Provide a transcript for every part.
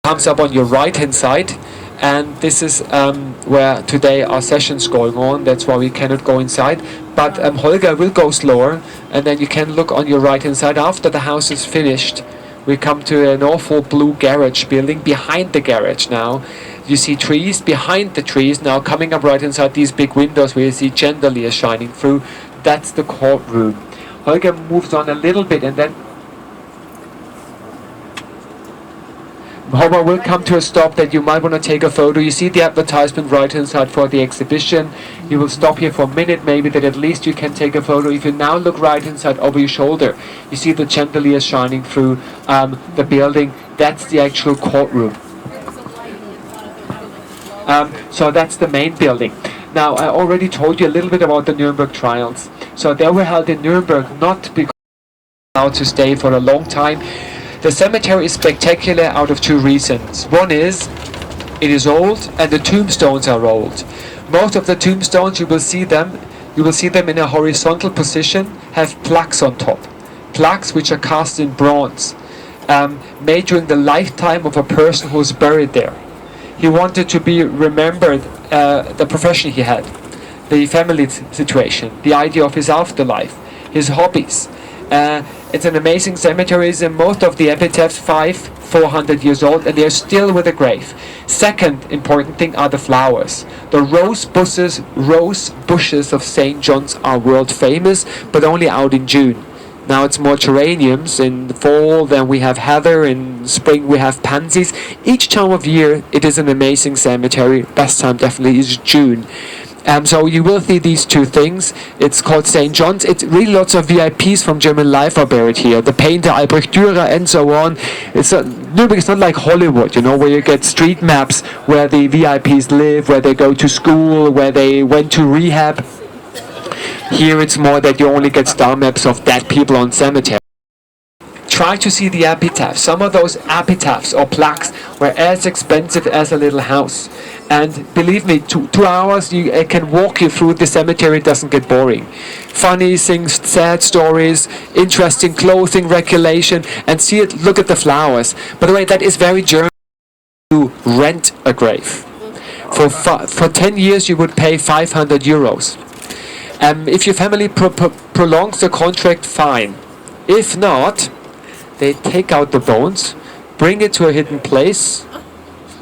comes up on your right hand side, and this is where today our session's going on. That's why we cannot go inside, but Holger will go slower, and then you can look on your right hand side. After the house is finished, we come to an awful blue garage building. Behind the garage now you see trees. Behind the trees now, coming up right inside these big windows where you see chandeliers shining through, that's the courtroom. Holger moves on a little bit, and then Homer will come to a stop that you might want to take a photo. You see the advertisement right inside for the exhibition. You will stop here for a minute maybe, that at least you can take a photo. If you now look right inside over your shoulder, you see the chandelier shining through the building. That's the actual courtroom. So that's the main building. Now, I already told you a little bit about the Nuremberg trials. So they were held in Nuremberg not because they were allowed to stay for a long time. The cemetery is spectacular out of two reasons. One is, it is old, and the tombstones are old. Most of the tombstones, you will see them in a horizontal position, have plaques on top. Plaques which are cast in bronze, made during the lifetime of a person who was buried there. He wanted to be remembered, the profession he had, the family situation, the idea of his afterlife, his hobbies. It's an amazing cemetery, and most of the epitaphs 400 years old, and they're still with a grave. Second important thing are the flowers. The rose bushes of St. John's are world famous, but only out in June. Now it's more geraniums in the fall, then we have heather, in spring we have pansies. Each time of year it is an amazing cemetery. Best time definitely is June. So you will see these two things. It's called St. John's. It's really lots of VIPs from German life are buried here. The painter Albrecht Dürer and so on. Nuremberg is not like Hollywood, you know, where you get street maps where the VIPs live, where they go to school, where they went to rehab. Here it's more that you only get star maps of dead people on cemetery. Try to see the epitaphs. Some of those epitaphs or plaques were as expensive as a little house. And believe me, 2 hours I can walk you through the cemetery. It doesn't get boring. Funny things, sad stories, interesting clothing regulation, and see it. Look at the flowers. By the way, that is very German to rent a grave. For 10 years you would pay 500 euros. If your family prolongs the contract, fine. If not, they take out the bones, bring it to a hidden place,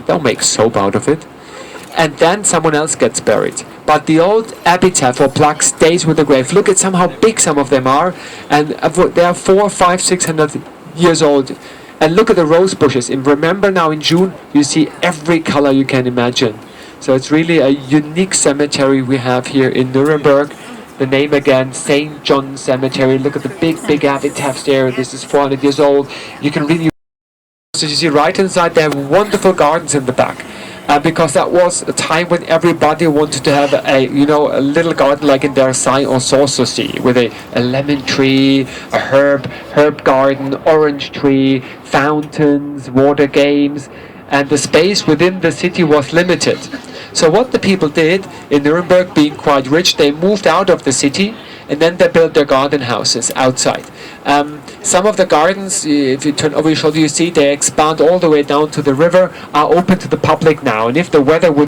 they'll make soap out of it, and then someone else gets buried. But the old epitaph or plaque stays with the grave. Look at how big some of them are, and they are 400, 500, 600 years old. And look at the rose bushes. And remember now in June, you see every color you can imagine. So it's really a unique cemetery we have here in Nuremberg. The name again, St. John Cemetery. Look at the big epitaphs there. This is 400 years old. You can really... So you see right inside, they have wonderful gardens in the back. Because that was a time when everybody wanted to have a little garden like in Versailles or Sanssouci, with a lemon tree, a herb garden, orange tree, fountains, water games, and the space within the city was limited. So what the people did in Nuremberg, being quite rich, they moved out of the city, and then they built their garden houses outside. Some of the gardens, if you turn over your shoulder, you see they expand all the way down to the river, are open to the public now. And if the weather would